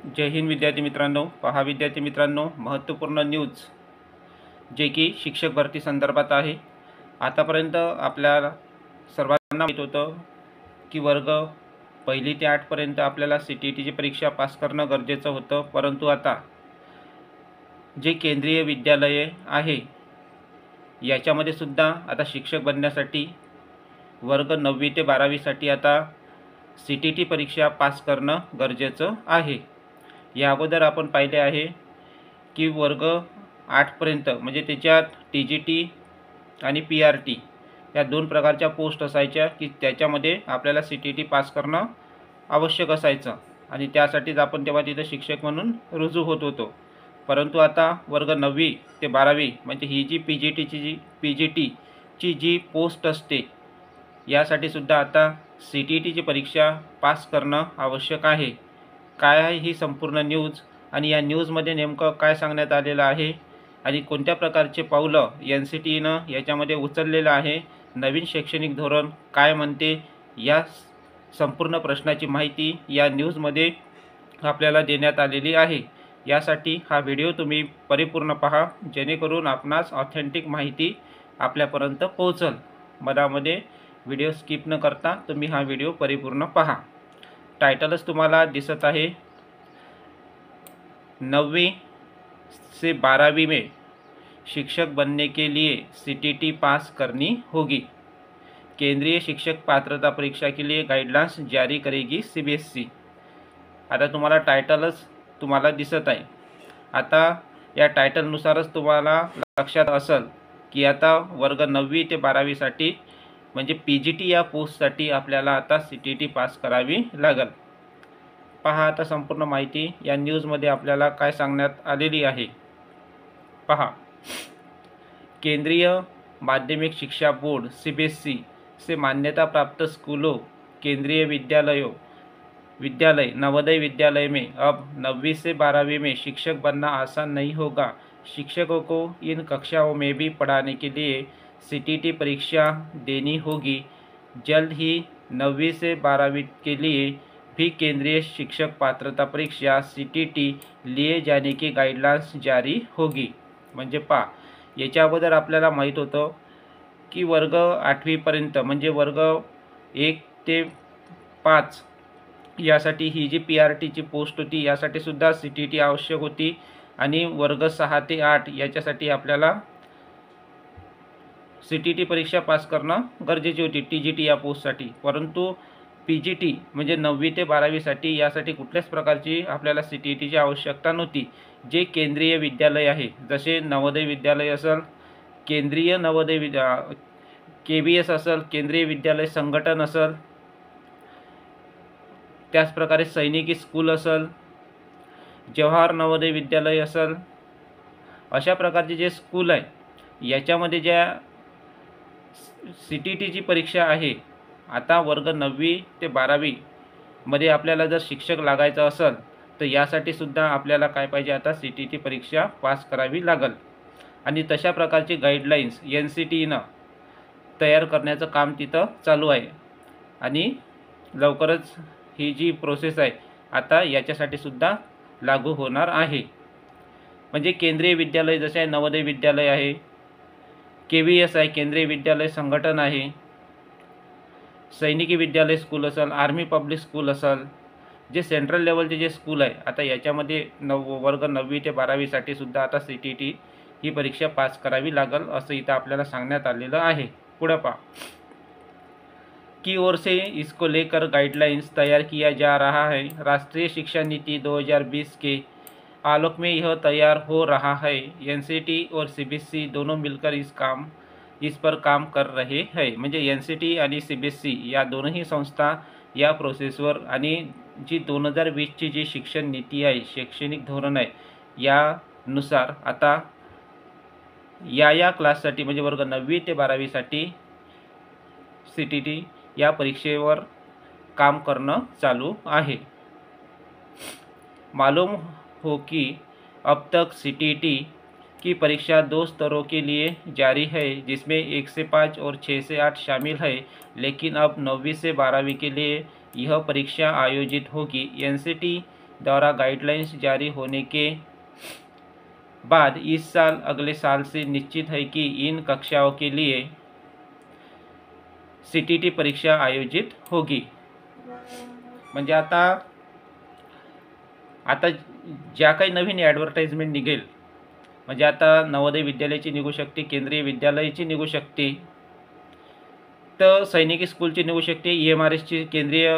जय हिंद विद्यार्थी मित्रांनो। पहा विद्यार्थी मित्रांनो, महत्त्वपूर्ण न्यूज जे की शिक्षक भरती संदर्भात आहे। आतापर्यंत आपल्याला सर्वांना माहीत होतं की वर्ग 1 ते 8 पर्यंत आपल्याला CTETची परीक्षा पास करणं गरजेचं होतं, परंतु आता जे केंद्रीय विद्यालये आहे याच्यामध्ये सुद्धा आता शिक्षक बनण्यासाठी वर्ग 9वी ते 12वीसाठी आता CTET परीक्षा पास करणं गरजेचं आहे। या अगोदर आपण पाहिले आहे की वर्ग 8 पर्यंत म्हणजे त्याच्यात TGT आणि PRT या दोन प्रकारच्या पोस्ट असायच्या की त्याच्यामध्ये आपल्याला CTET पास करणं आवश्यक असायचं आणि त्यासाठीच आपण तेव्हा तिथे शिक्षक म्हणून रुजू होत होतो। परंतु आता वर्ग 9वी ते 12वी म्हणजे ही जी PGTची जी पोस्ट असते यासाठी सुद्धा आता CTETची परीक्षा पास करणं आवश्यक आहे। काय आहे ही संपूर्ण न्यूज आणि या न्यूजमध्ये नेमकं काय सांगण्यात आलेलं आहे आणि कोणत्या प्रकारचे पावलं NCTEनं याच्यामध्ये उचललेलं आहे, नवीन शैक्षणिक धोरण काय म्हणते, या संपूर्ण प्रश्नाची माहिती या न्यूजमध्ये आपल्याला देण्यात आलेली आहे। यासाठी हा व्हिडिओ तुम्ही परिपूर्ण पहा जेणेकरून आपणास ऑथेंटिक माहिती आपल्यापर्यंत पोहोचेल। मधामध्ये व्हिडिओ स्किप न करता तुम्ही हा व्हिडिओ परिपूर्ण पहा। टाइटलच तुम्हाला दिसत आहे, 9वीं से 12वीं में शिक्षक बनने के लिए CTET पास करनी होगी। केंद्रीय शिक्षक पात्रता परीक्षा के लिए गाइडलाइंस जारी करेगी CBSE। आता तुम्हाला टाइटलच तुम्हाला दिसत आहे। आता या टाइटलनुसारच तुम्हाला लक्षात असेल की आता वर्ग 9वी ते 12वीसाठी म्हणजे PGT या पोस्टसाठी आपल्याला आता CTET पास करावी लागेल। पहा आता संपूर्ण माहिती या न्यूजमध्ये आपल्याला काय सांगण्यात आलेली आहे। पहा, केंद्रीय माध्यमिक शिक्षा बोर्ड CBSE से मान्यता प्राप्त स्कूलों, केंद्रीय विद्यालय नवोदय विद्यालय में अब 9वीं से 12वीं में शिक्षक बनना आसान नहीं होगा। शिक्षकों को इन कक्षाओं में भी पढ़ाने के लिए CTET परीक्षा देनी होगी। जल्द ही 9वीं से 12वीं के लिए भी केंद्रीय शिक्षक पात्रता परीक्षा CTET लिए जाने की गाइडलाइंस जारी होगी। म्हणजे पहा, याच्या अगोदर आपल्याला माहीत होतं की वर्ग 8वी पर्यंत म्हणजे वर्ग 1 ते 5 यासाठी ही जी PRTची पोस्ट होती यासाठी सुद्धा CTET आवश्यक होती आणि वर्ग 6 ते 8 याच्यासाठी आपल्याला CTET परीक्षा पास करणं गरजेची होती TGT या पोस्टसाठी। परंतु PGT म्हणजे 9वी ते 12वीसाठी यासाठी कुठल्याच प्रकारची आपल्याला CTETची आवश्यकता नव्हती। जे केंद्रीय विद्यालय आहे जसे नवोदय विद्यालय असेल, केंद्रीय नवोदय KVS असेल, केंद्रीय विद्यालय संघटन असेल, त्याच प्रकारे सैनिकी स्कूल असेल, जवाहर नवोदय विद्यालय असेल, अशा प्रकारचे जे स्कूल आहे याच्यामध्ये ज्या CTETची परीक्षा आहे आता वर्ग 9वी ते 12वी मध्ये आपल्याला जर शिक्षक लागायचं असेल तर यासाठी सुद्धा आपल्याला काय पाहिजे, आता CTET परीक्षा पास करावी लागेल आणि तशा प्रकारची गाइडलाइन्स NCTEनं तयार करण्याचं काम तिथं चालू आहे आणि लवकरच ही जी प्रोसेस आहे आता याच्यासाठी सुद्धा लागू होणार आहे। म्हणजे केंद्रीय विद्यालय जसे आहे, नवोदय विद्यालय आहे, KVS आहे, केंद्रीय विद्यालय संघटन आहे, सैनिकी विद्यालय स्कूल असेल, आर्मी पब्लिक स्कूल असेल, जे सेंट्रल लेवलचे जे स्कूल आहे आता याच्यामध्ये वर्ग 9वी ते 12वीसाठी सुद्धा आता CTET ही परीक्षा पास करावी लागेल असं इथं आपल्याला सांगण्यात आलेलं आहे। पुढे पहा, की ओर से इसको लेकर गाइडलाइंस तैयार किया जा रहा है। राष्ट्रीय शिक्षा नीति 2020 के आलोक में यह तैयार हो रहा है। NCT और CBSE दोनों मिलकर इस पर काम कर रहे हैं। म्हणजे NCT आणि CBSE या दोनही संस्था या प्रोसेसवर आणि जी 2020ची जी शिक्षण नीती आहे, शैक्षणिक धोरण आहे, यानुसार आता या क्लाससाठी म्हणजे वर्ग 9वी ते 12वीसाठी CTET या परीक्षेवर काम करणं चालू आहे। मालूम हो कि अब तक CTET की परीक्षा 2 स्तरों के लिए जारी है, जिसमें 1 से 5 और 6 से 8 शामिल है, लेकिन अब 9वीं से 12वीं के लिए यह परीक्षा आयोजित होगी। NCT द्वारा गाइडलाइंस जारी होने के बाद इस साल अगले साल से निश्चित है कि इन कक्षाओं के लिए सीटीटी परीक्षा आयोजित होगी। म्हणजे आता ज्या काही नवीन ॲडव्हर्टाइजमेंट निघेल, म्हणजे आता नवोदय विद्यालयाची निघू शकते, केंद्रीय विद्यालयाची निघू शकते, तर सैनिकी स्कूलची निघू शकते, EMRSची केंद्रीय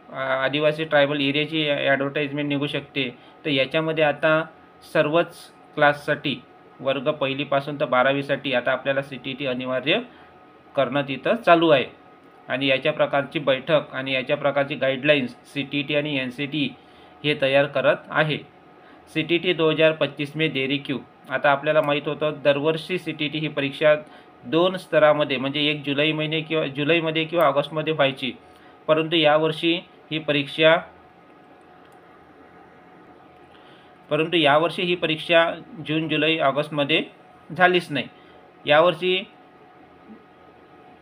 आदिवासी ट्रायबल एरियाची ॲडव्हर्टाइजमेंट निघू शकते। तर याच्यामध्ये आता सर्वच क्लाससाठी वर्ग पहिलीपासून तर 12वीसाठी आता आपल्याला CTT अनिवार्य करणं तिथं चालू आहे। आणि याच्या प्रकारची बैठक आणि याच्या प्रकारची गाईडलाईन्स CTT आणि NCT हे तयार करत आहे। CTT 2025 में देरी क्यों? आता आपल्याला माहीत होतं दरवर्षी CTT ही परीक्षा 2 स्तरामध्ये म्हणजे एक जुलैमध्ये किंवा ऑगस्टमध्ये व्हायची, परंतु यावर्षी ही परीक्षा जून, जुलै, ऑगस्टमध्ये झालीच नाही। यावर्षी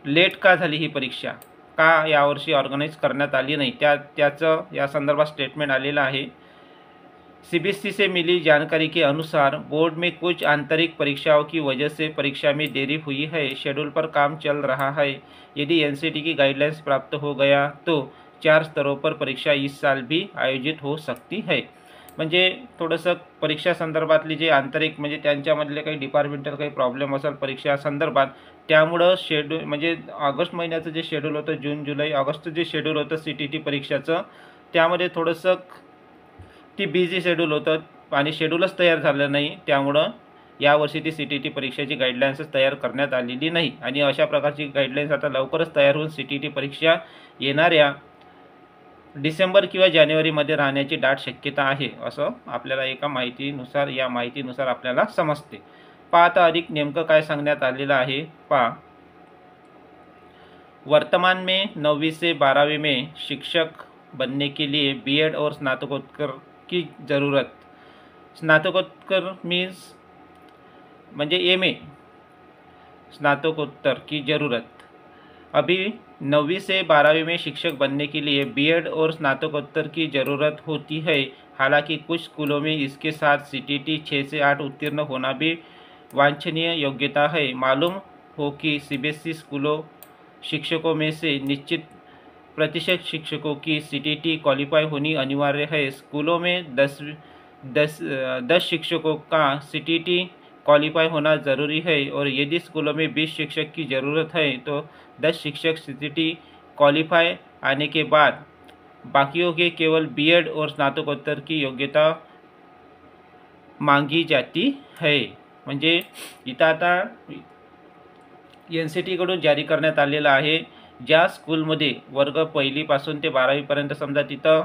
लेट का झाली ही परीक्षा, का यावर्षी ऑर्गनाइज करण्यात आली नाही, त्याचं या संदर्भात स्टेटमेंट आलेलं आहे। CBSE से मिली जानकारी के अनुसार बोर्ड में कुछ आंतरिक परीक्षाओं की वजह से परीक्षा में देरी हुई है। शेड्यूल पर काम चल रहा है। यदि NCT की गाइडलाइंस प्राप्त हो गया तो 4 स्तरों पर परीक्षा इस साल भी आयोजित हो सकती है। म्हणजे थोडंसं परीक्षा संदर्भातली जे आंतरिक म्हणजे त्यांच्यामधले काही डिपार्टमेंटल काही प्रॉब्लेम असेल परीक्षा संदर्भात, त्यामुळं शेड्यूल म्हणजे ऑगस्ट महिन्याचं जे शेड्यूल होतं, जून, जुलै, ऑगस्टचं जे शेड्यूल होतं CTT परीक्षाचं, त्यामध्ये थोडंसं ती बिझी शेड्यूल होतं आणि शेड्यूलच तयार झालं नाही। त्यामुळं यावर्षी ती CTT परीक्षेची गाईडलाईन्सच तयार करण्यात आलेली नाही आणि अशा प्रकारची गाईडलाईन्स आता लवकरच तयार होऊन CTT परीक्षा येणाऱ्या डिसेंबर किंवा जानेवारीमध्ये राहण्याची दाट शक्यता आहे, असं आपल्याला या माहितीनुसार आपल्याला समजते। पहा आता अधिक नेमकं काय सांगण्यात आलेलं आहे पहा। वर्तमान में 9वीं से 12वीं में शिक्षक बनने के लिए BEd और स्नातकोत्तर की ज़रूरत। स्नातकोत्तर मीन्स म्हणजे MA स्नातकोत्तर की ज़रूरत। अभी 9वीं से 12वीं में शिक्षक बनने के लिए BEd और स्नातकोत्तर की ज़रूरत होती है। हालांकि कुछ स्कूलों में इसके साथ CTT 6 से 8 उत्तीर्ण होना भी वांछनीय योग्यता है। मालूम हो कि CBSE स्कूलों शिक्षकों में से निश्चित प्रतिशत शिक्षकों की CTT क्वालिफाई होनी अनिवार्य है। स्कूलों में 10 शिक्षकों का CTT क्वालिफाई होना ज़रूरी है और यदि स्कूलों में 20 शिक्षक की ज़रूरत है तो 10 शिक्षक CTT क्वालिफाई आने के बाद बाकियों के केवल BEd और स्नातकोत्तर की योग्यता मांगी जाती है। म्हणजे इथं आता NCT कडून जारी करण्यात आलेलं आहे, ज्या स्कूलमध्ये वर्ग पहिलीपासून ते 12वीपर्यंत समजा तिथं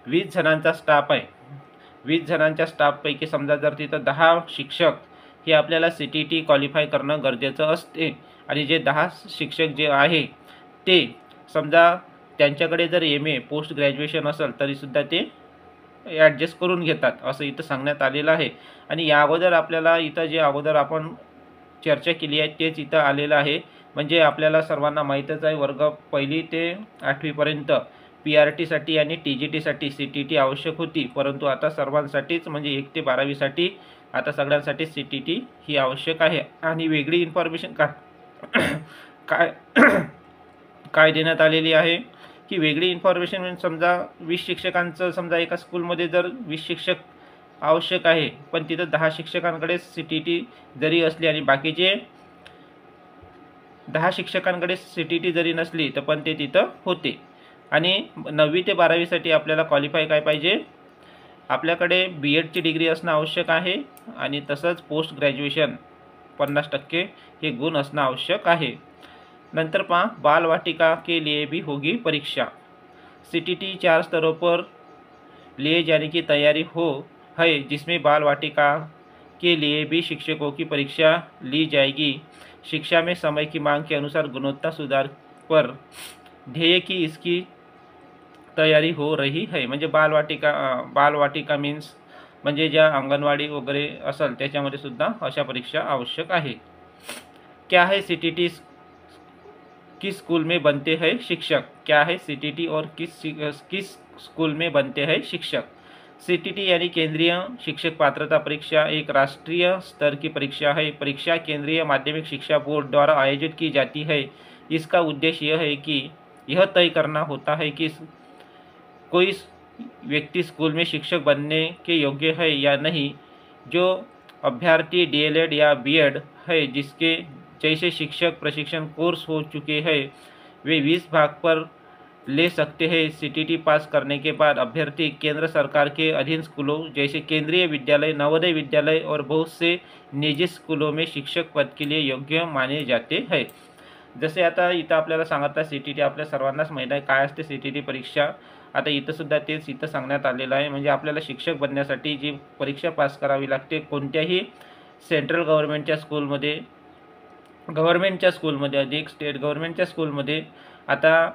20 जणांचा स्टाफ आहे, 20 जणांच्या स्टाफपैकी समजा जर तिथं 10 शिक्षक हे आपल्याला CTT क्वालिफाय करणं गरजेचं असते आणि जे 10 शिक्षक जे आहे ते समजा त्यांच्याकडे जर MA पोस्ट ग्रॅज्युएशन असेल तरीसुद्धा ते ॲडजस्ट करून घेतात, असं इथं सांगण्यात आलेलं आहे। आणि या अगोदर आपल्याला इथं जे अगोदर आपण चर्चा केली आहे तेच इथं आलेलं आहे। म्हणजे आपल्याला सर्वांना माहीतच आहे वर्ग पहिली ते 8वीपर्यंत PRTसाठी आणि TGTसाठी CTT आवश्यक होती, परंतु आता सर्वांसाठीच म्हणजे 1 ते 12वीसाठी आता सगळ्यांसाठी CTT ही आवश्यक आहे। आणि वेगळी इन्फॉर्मेशन काय देण्यात आलेली आहे की वेगळी इन्फॉर्मेशन समजा 20 शिक्षकांचं समजा एका स्कूलमध्ये जर 20 शिक्षक आवश्यक आहे पण तिथं 10 शिक्षकांकडे CTT जरी असली आणि बाकीचे 10 शिक्षकांकडे CTT जरी नसली तर पण ते तिथं होते। आणि 9वी ते 12वीसाठी आपल्याला क्वालिफाय काय पाहिजे, आपल्याकडे BEdची डिग्री असणं आवश्यक आहे आणि तसंच पोस्ट ग्रॅज्युएशन 50% हे गुण असणं आवश्यक आहे। नंतर पहा बाल वाटिका के लिए भी होगी परीक्षा। CTT 4 स्तरों पर लिए जाने की तैयारी है, जिसमें बाल वाटिका के लिए भी शिक्षकों की परीक्षा ली जाएगी। शिक्षा में समय की मांग के अनुसार गुणवत्ता सुधार पर ध्येय की इसकी तयारी हो रही है। म्हणजे बालवाटिका मीन्स म्हणजे ज्या अंगणवाडी वगैरे असेल त्याच्यामध्ये सुद्धा अशा परीक्षा आवश्यक आहे। क्या है CTT, किस स्कूल में बनते हैं शिक्षक? क्या है CTT और किस स्कूल में बनते हैं शिक्षक? CTT यानी केंद्रीय शिक्षक पात्रता परीक्षा एक राष्ट्रीय स्तर की परीक्षा है। परीक्षा केंद्रीय माध्यमिक शिक्षा बोर्ड द्वारा आयोजित की जाती है। इसका उद्देश्य यह है कि यह तय करना होता है कि कोई व्यक्ति स्कूल में शिक्षक बनने के योग्य है या नहीं। जो अभ्यर्थी DLED या BEd है, जिसके जैसे शिक्षक प्रशिक्षण कोर्स हो चुके हैं, वे 20 भाग पर ले सकते हैं। CTT पास करने के बाद अभ्यर्थी केंद्र सरकार के अधीन स्कूलों जैसे केंद्रीय विद्यालय, नवोदय विद्यालय और बहुत से निजी स्कूलों में शिक्षक पद के लिए योग्य माने जाते हैं। जसे आता इथं आपल्याला सांगता CTT आपल्या सर्वांनाच माहीत आहे काय असते CTT परीक्षा। आता इथं सुद्धा तेच इथं सांगण्यात आलेलं आहे। म्हणजे आपल्याला शिक्षक बनण्यासाठी जी परीक्षा पास करावी लागते कोणत्याही सेंट्रल गव्हर्नमेंटच्या स्कूलमध्ये अधिक स्टेट गव्हर्नमेंटच्या स्कूलमध्ये आता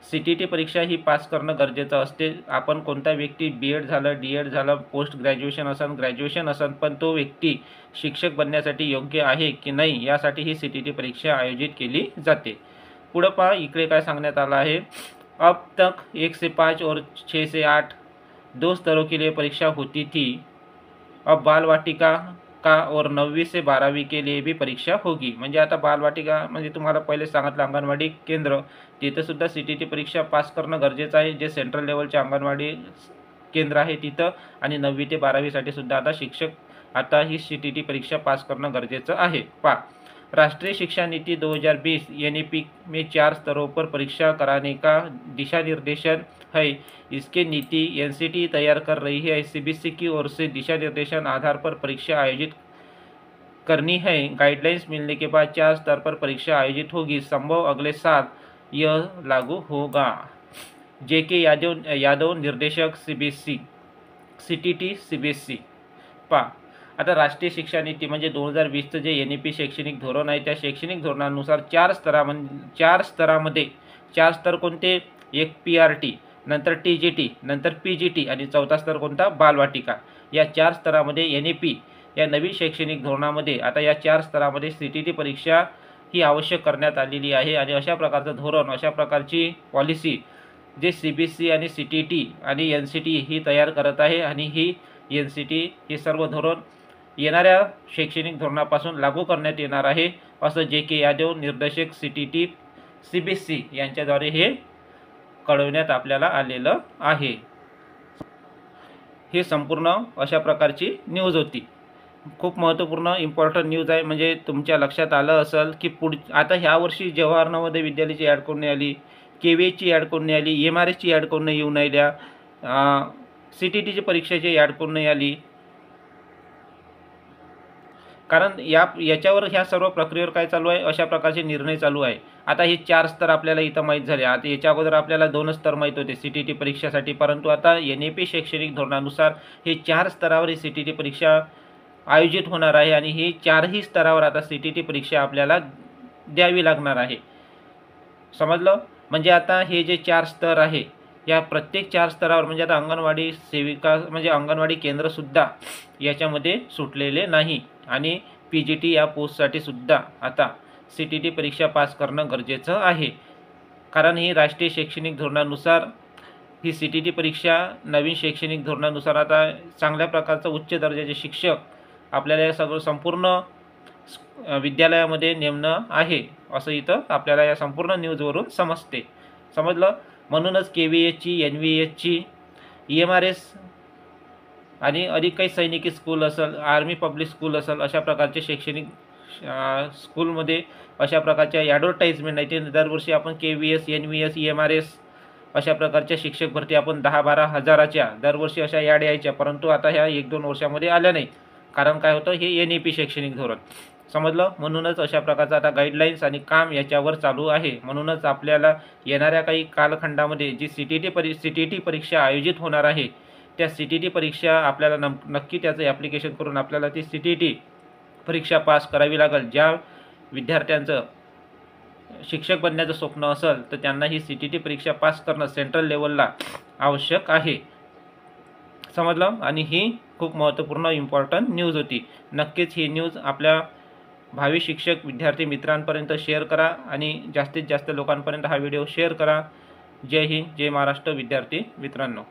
CTT परीक्षा ही पास करणं गरजेचं असते। आपण कोणता व्यक्ती BEd झालं, DEd झालं, पोस्ट ग्रॅज्युएशन असन पण तो व्यक्ती शिक्षक बनण्यासाठी योग्य आहे की नाही यासाठी ही CTT परीक्षा आयोजित केली जाते। पुढे पहा इकडे काय सांगण्यात आलं आहे। अब तक 1 से 5 और 6 से 8 2 स्तरों के लिए परीक्षा होती थी। अब बाल वाटिका का और 9वीं से 12वीं के लिए भी परीक्षा होगी। म्हणजे आता बालवाटिका म्हणजे तुम्हाला पहिले सांगितलं अंगणवाडी केंद्र तिथे सुद्धा CTT परीक्षा पास करणं गरजेचं आहे। जे सेंट्रल लेवलचे अंगणवाडी केंद्र आहे तिथं आणि 9वी ते 12वी साठी सुद्धा आता शिक्षक आता ही CTT परीक्षा पास करणं गरजेचं आहे। पहा राष्ट्रीय शिक्षा नीति 2020 NEP में 4 स्तरों पर परीक्षा कराने का दिशा निर्देशन है। इसके नीति NCT तैयार कर रही है। CBSE की ओर से दिशा निर्देशन आधार पर परीक्षा आयोजित करनी है। गाइडलाइंस मिलने के बाद 4 स्तर पर परीक्षा आयोजित होगी। संभव अगले साल यह लागू होगा। JK यादव निर्देशक CTT CBSE। पहा आता राष्ट्रीय शिक्षा नीती म्हणजे 2020चं जे NEP शैक्षणिक धोरण आहे त्या शैक्षणिक धोरणानुसार 4 स्तरामध्ये 4 स्तर कोणते, एक PRT, नंतर TGT, नंतर PGT आणि चौथा स्तर कोणता बालवाटिका। या 4 स्तरामध्ये NEP या नवीन शैक्षणिक धोरणामध्ये आता या 4 स्तरामध्ये CTT परीक्षा ही आवश्यक करण्यात आलेली आहे। आणि अशा प्रकारचं धोरण अशा प्रकारची पॉलिसी जे CBSE आणि CTT आणि NCT ही तयार करत आहे आणि ही NCT हे सर्व धोरण येणाऱ्या शैक्षणिक धोरणापासून लागू करण्यात येणार आहे असं JK यादव निर्देशक CTT CBSE यांच्याद्वारे हे कळवण्यात आपल्याला आलेलं आहे। हे संपूर्ण अशा प्रकारची न्यूज होती। खूप महत्त्वपूर्ण इम्पॉर्टंट न्यूज आहे। म्हणजे तुमच्या लक्षात आलं असेल की आता ह्या वर्षी जवाहर नवोदय विद्यालयाची ॲड कोण नाही आली, KVHची ॲड कोण नाही आली, MRSची ॲड कोण नाही येऊन राहिल्या, CTTची परीक्षेची ॲड कोण नाही आली। कारण याच्यावर ह्या सर्व प्रक्रियेवर काय चालू आहे, अशा प्रकारचे निर्णय चालू आहे। आता हे 4 स्तर आपल्याला इथं माहीत झाले। आता याच्या अगोदर आपल्याला 2 स्तर माहीत होते CTT परीक्षेसाठी, परंतु आता NEP शैक्षणिक धोरणानुसार हे 4 स्तरावर ही CTT परीक्षा आयोजित होणार आहे आणि ही 4ही स्तरावर आता CTT परीक्षा आपल्याला द्यावी लागणार आहे। समजलं? म्हणजे आता हे जे 4 स्तर आहे या प्रत्येक 4 स्तरावर म्हणजे आता अंगणवाडी सेविका म्हणजे अंगणवाडी केंद्र सुद्धा याच्यामध्ये सुटलेले नाही आणि PGT या पोस्टसाठी सुद्धा आता CTT परीक्षा पास करणं गरजेचं आहे। कारण ही राष्ट्रीय शैक्षणिक धोरणानुसार ही CTT परीक्षा नवीन शैक्षणिक धोरणानुसार आता चांगल्या प्रकारचं उच्च दर्जाचे शिक्षक आपल्याला या सगळं संपूर्ण विद्यालयामध्ये नेमणं आहे असं इथं आपल्याला या संपूर्ण न्यूजवरून समजते। समजलं? म्हणूनच KVHची NVHची MRS आणि अधिक काही सैनिकी स्कूल असेल, आर्मी पब्लिक स्कूल असेल, अशा प्रकारचे शैक्षणिक स्कूलमध्ये अशा प्रकारच्या ॲडव्हर्टाइजमेंट आहे। ते दरवर्षी आपण KVS NVS MRS अशा प्रकारच्या शिक्षक भरती आपण 10-12 हजाराच्या दरवर्षी अशा ॲड यायच्या, परंतु आता ह्या 1-2 वर्षामध्ये आल्या नाही। कारण काय होतं, हे NEP शैक्षणिक धोरण। समजलं? म्हणूनच अशा प्रकारचं आता गाईडलाईन्स आणि काम याच्यावर चालू आहे। म्हणूनच आपल्याला येणाऱ्या काही कालखंडामध्ये जी CTT परीक्षा आयोजित होणार आहे त्या CTT परीक्षा आपल्याला नक्की त्याचं ॲप्लिकेशन करून आपल्याला ती CTT परीक्षा पास करावी लागेल। ज्या विद्यार्थ्यांचं शिक्षक बनण्याचं स्वप्न असेल तर त्यांना ही CTT परीक्षा पास करणं सेंट्रल लेवलला आवश्यक आहे। समजलं? आणि ही खूप महत्त्वपूर्ण इम्पॉर्टंट न्यूज होती। नक्कीच ही न्यूज आपल्या भावी शिक्षक विद्यार्थी मित्रांपर्यंत शेअर करा आणि जास्तीत जास्त लोकांपर्यंत हा व्हिडिओ शेअर करा। जय हिंद, जय महाराष्ट्र विद्यार्थी मित्रांनो।